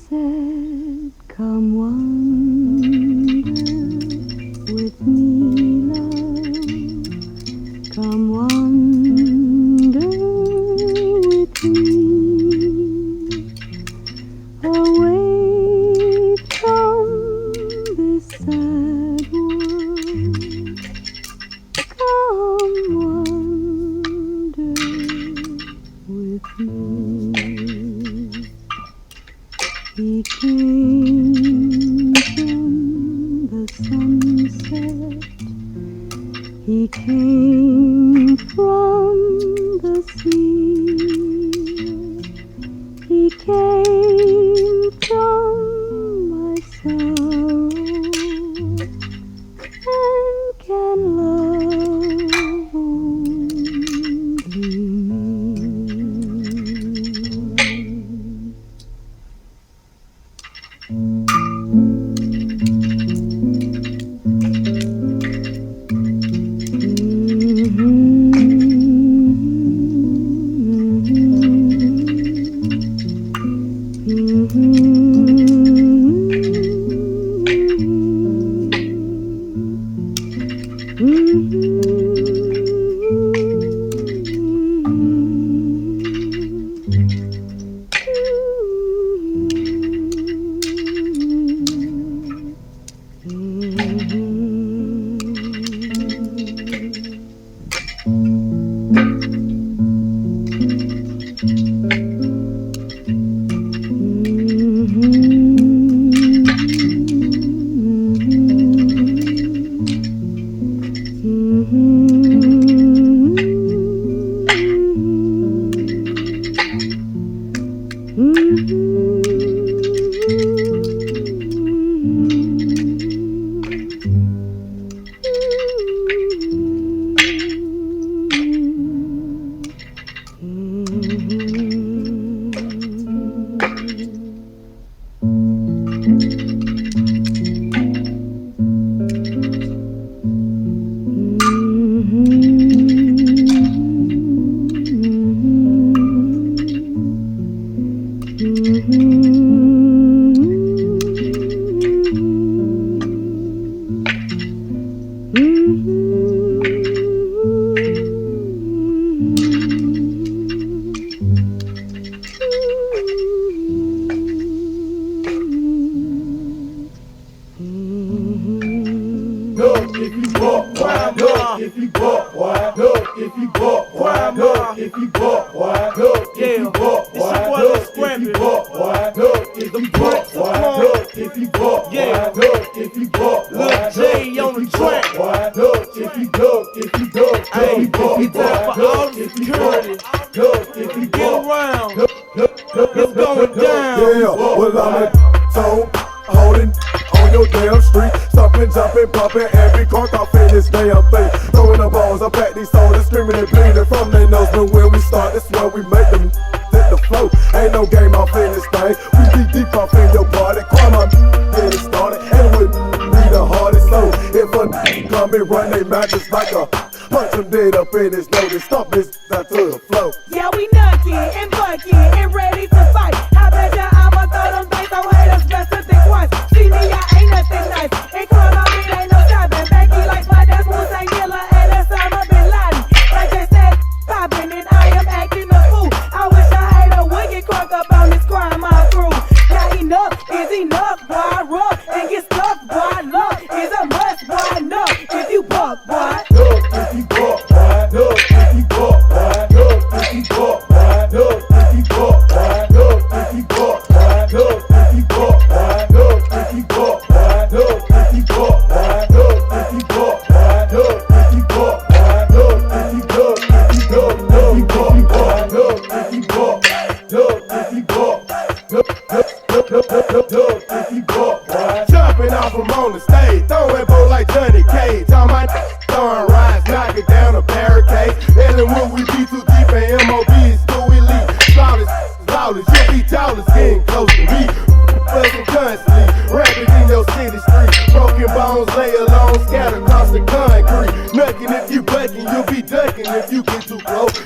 said, come wander with me, love. Come wander with me, away from this sad world. Come wander with me. He came from the sunset. He came from the sea. He came from my sorrow and can love only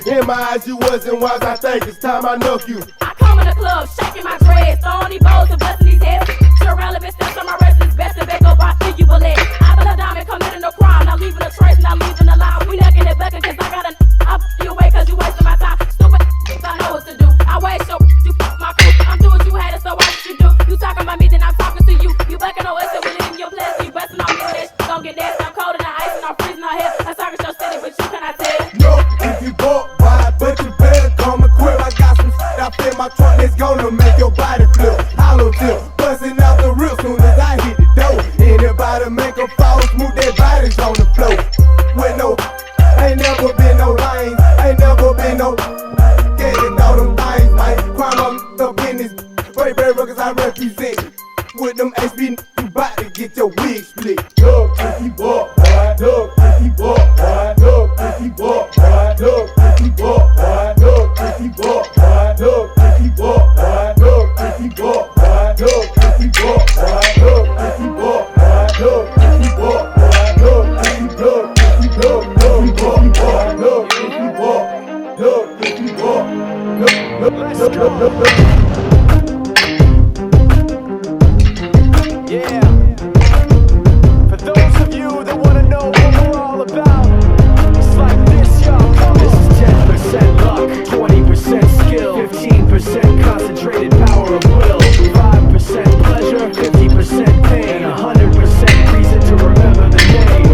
in my eyes you wasn't wise. I think it's time I knock you. I come in the club, shaking my dreads, throwing these bowls and busting these heads. Sure relevant steps on my wrist is best to back up, I think you believe. I been a diamond committing a crime, not leaving a trace, not leaving a line. We knocking it back cause I got a up you away cause you wasting my time. Stupid, I know what to do. I waste your you fuck my crew. I'm doing what you had, so what you do? You talking about me, then I'm talking to you. You backing on us, so we in your place. You busting on me with that shit. Don't get nasty, I'm cold and I'm ice and I'm freezing out here. I'm talking your city, but you cannot tell. No, if you walk wide, but you better come equipped. I got some shit up in my trunk that's gonna make your body flip. Hollow tip, busting out the roof soon as I hit the door. Anybody make a fall smooth, their bodies on the floor. With no, ain't never been no lines, ain't never been no. Getting all them things, man. Crime up in this. Ray Records I represent. With them HB, you bout to get your wig split. Look, if you walk, boy. Look, if you walk, boy. Look, if you walk, boy. Look, if you walk, boy. Look, if you walk, boy. Look, if you walk, boy. Look, if you walk, boy. Look, if you walk, boy. Look, if you walk, boy. Look, if you walk, boy. Look, if you look, if you look, if you walk, boy. Look, if you walk, look, if you walk, look. Yeah. For those of you that wanna know what we're all about, it's like this, y'all. This is 10% luck, 20% skill, 15% concentrated power of will, 5% pleasure, 50% pain, 100% reason to remember the name.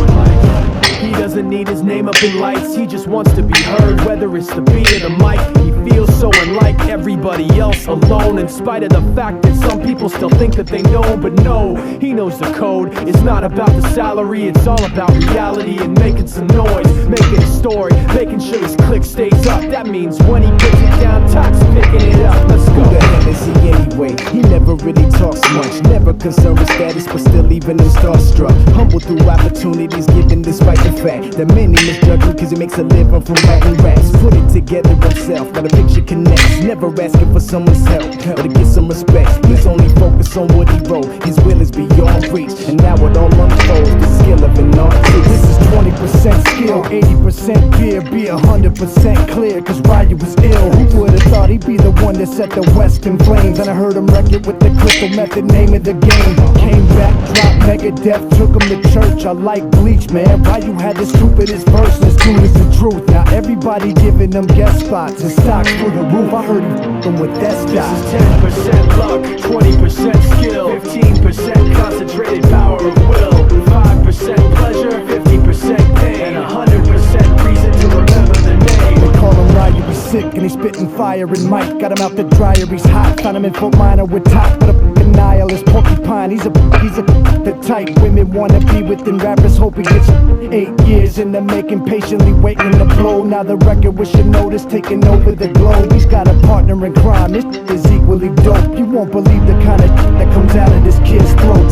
He doesn't need his name up in lights, he just wants to be heard, whether it's the beat or the mic. He feels so unlike everybody else, alone, in spite of the fact that some people still think that they know. But no, he knows the code. It's not about the salary, it's all about reality and making some noise, making a story, making sure his click stays up. That means when he puts it down, Tox picking it up. Let's go. Who the hell is he anyway? He never really talks much, never concerned with status, but still leaving him starstruck. Humble through opportunities given despite the fact that many misjudge him cause he makes a living from writing raps. Put it together himself, got a picture connects, never asking for someone's help or to get some respect. He's only focused on what he wrote, his will is beyond reach, and now it all unfolds, the skill of an artist. This is 20% skill, 80% fear, be 100% clear, cause Ryu was ill. Who would've thought he'd be the one that set the West in flames? And I heard him wreck it with the crystal method, name of the game. Came back, dropped Megadeth, took him to church. I like Bleach, man. Ryu had the stupidest verse, and as true as the truth. Now everybody giving them guest spots and stocks through the roof. I heard him f***ing with that stock. This is 10% luck, 20% skill, 15% concentrated power of will, 5% pleasure, 50% pain, and 100% reason to remember the name. They call him Ryu, he's sick and he's spitting fire. And Mike got him out the dryer, he's hot. Found him in Fort Minor with top, but a f***ing nihilist porcupine. He's the type women wanna be with, and rappers hope he gets 8 years in the making, patiently waiting to blow. Now the record with your notice taking over the globe. He's got a partner in crime, this is equally dope. You won't believe the kind of that comes out of this kid's throat.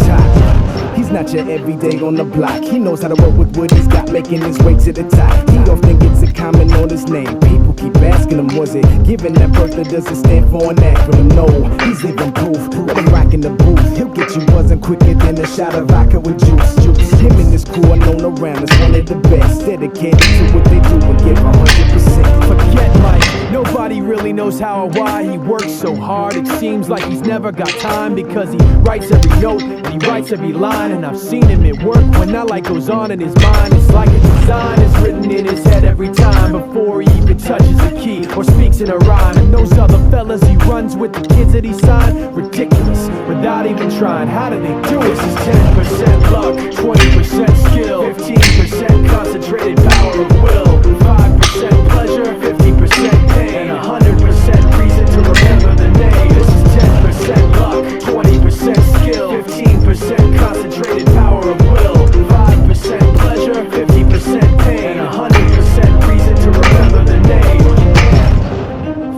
He's not your everyday on the block. He knows how to work with what he's got, making his way to the top. He often gets a comment on his name. People keep asking him, was it given that birth that doesn't stand for an acronym? No, he's leaving proof. Let him rock in the booth. He'll get you buzzing quicker than a shot of vodka with juice. Him and his crew are known around as one of the best, dedicated to what they do and give 100%. Forget Mike, nobody really knows how or why he works so hard. It seems like he's never got time, because he writes every note and he writes every line. And I've seen him at work when that light goes on in his mind. It's like a design is written in his head every time before he even touches a key or speaks in a rhyme. And those other fellas he runs with, the kids that he signed, ridiculous, without even trying. How do they do it? This is 10% luck, 20% skill, 15% concentrated power of will, 5% pleasure, 50% pain, and 100% reason to remember the name. This is 10% luck, 20% skill, 15% concentrated power of will, 5% pleasure, 50% pain, and 100% reason to remember the name.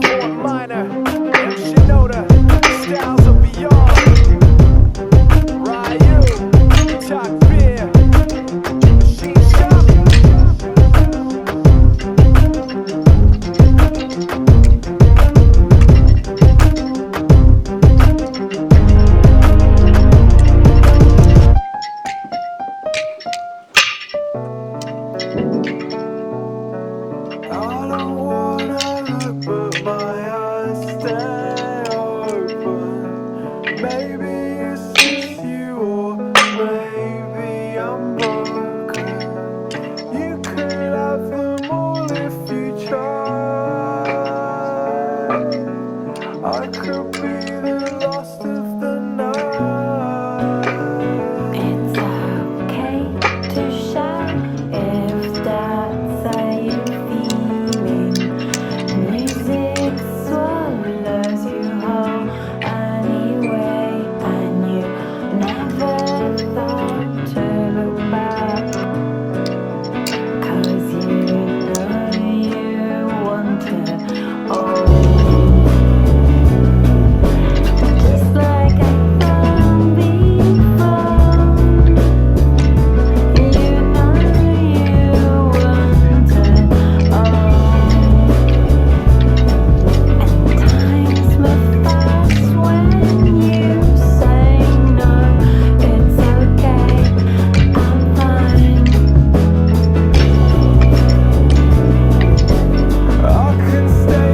Fort Minor, M. Shinoda, Styles of Beyond, Ryu, Talk Beer, Machine Shop. Just like I found before. You know you wanted and times move fast when you say no. It's okay, I'm fine. I can stay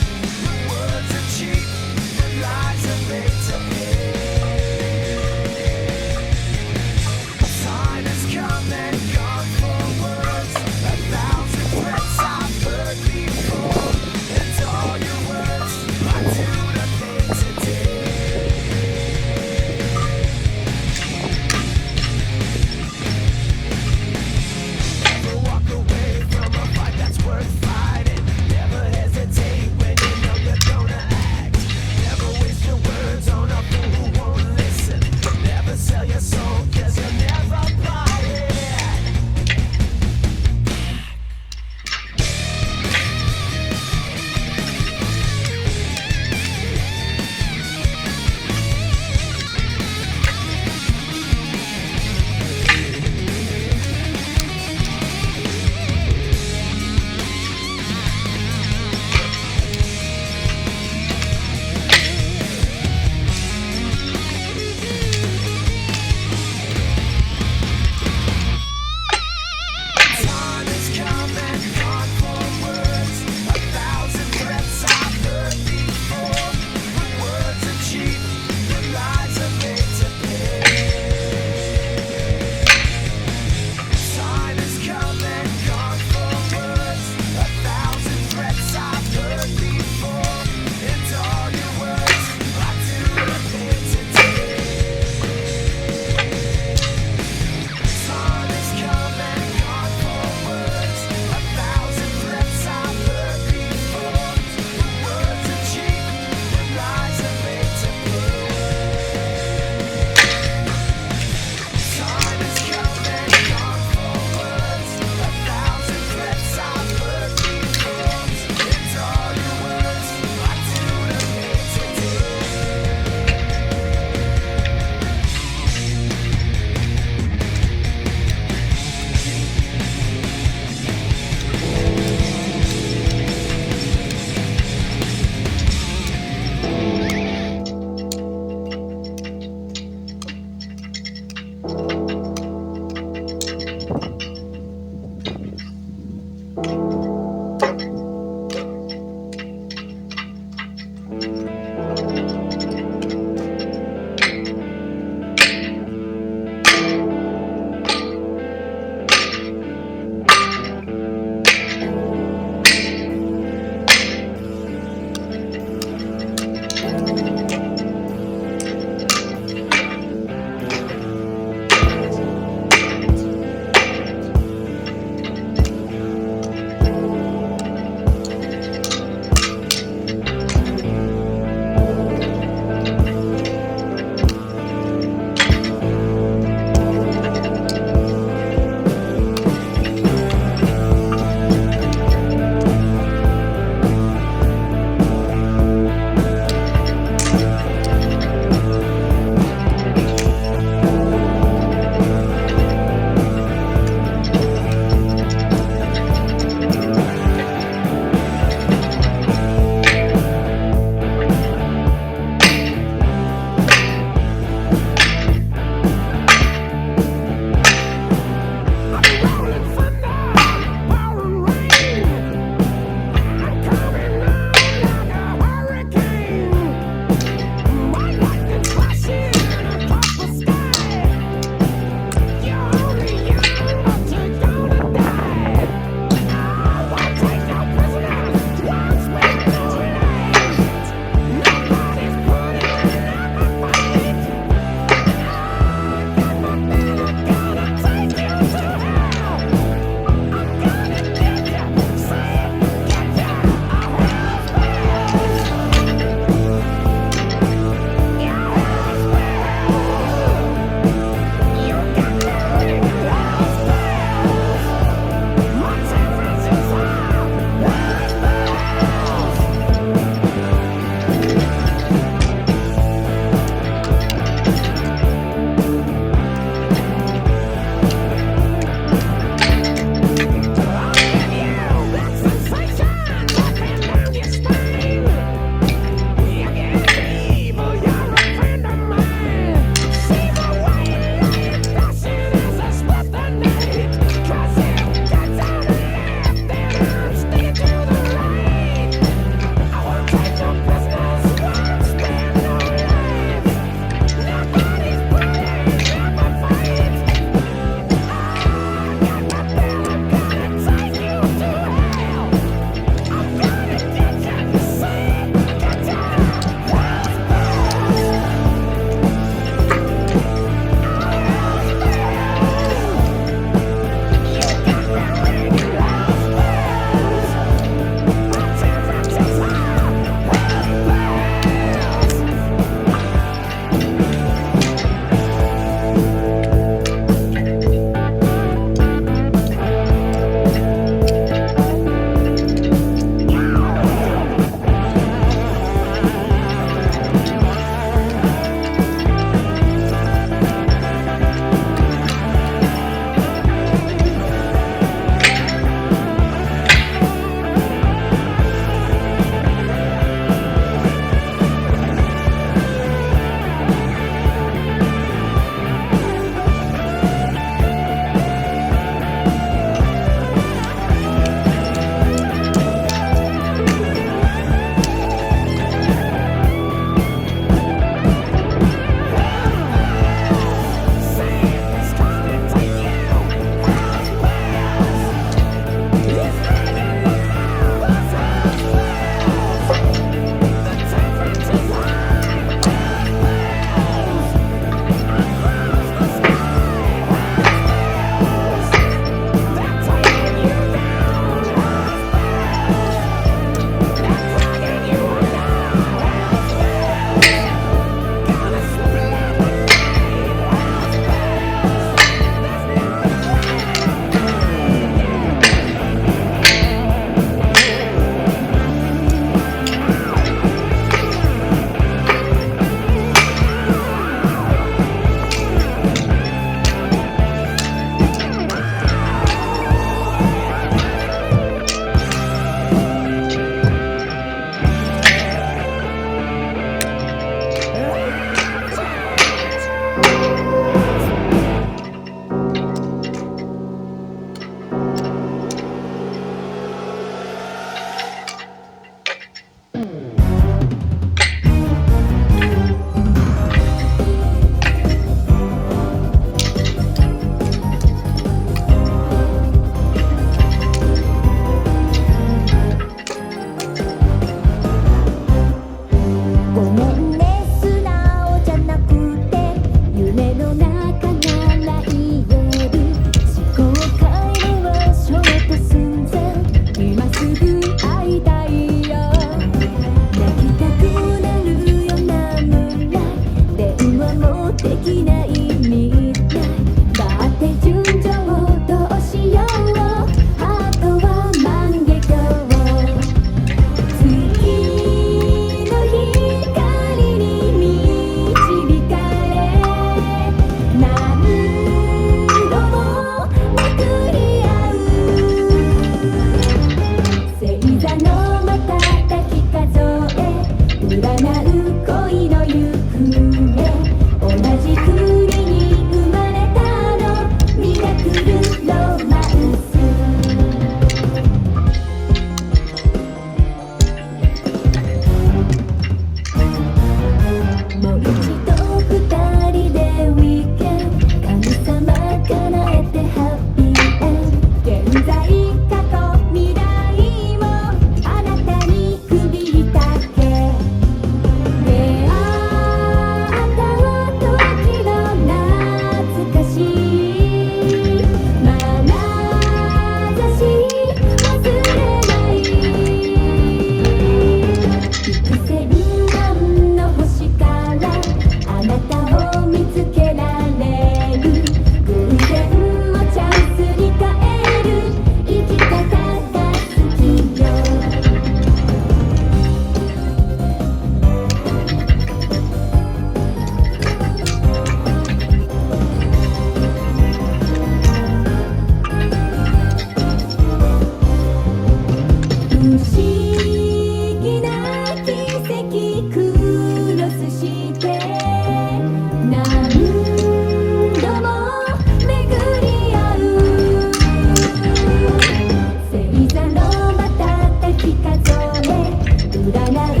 で占う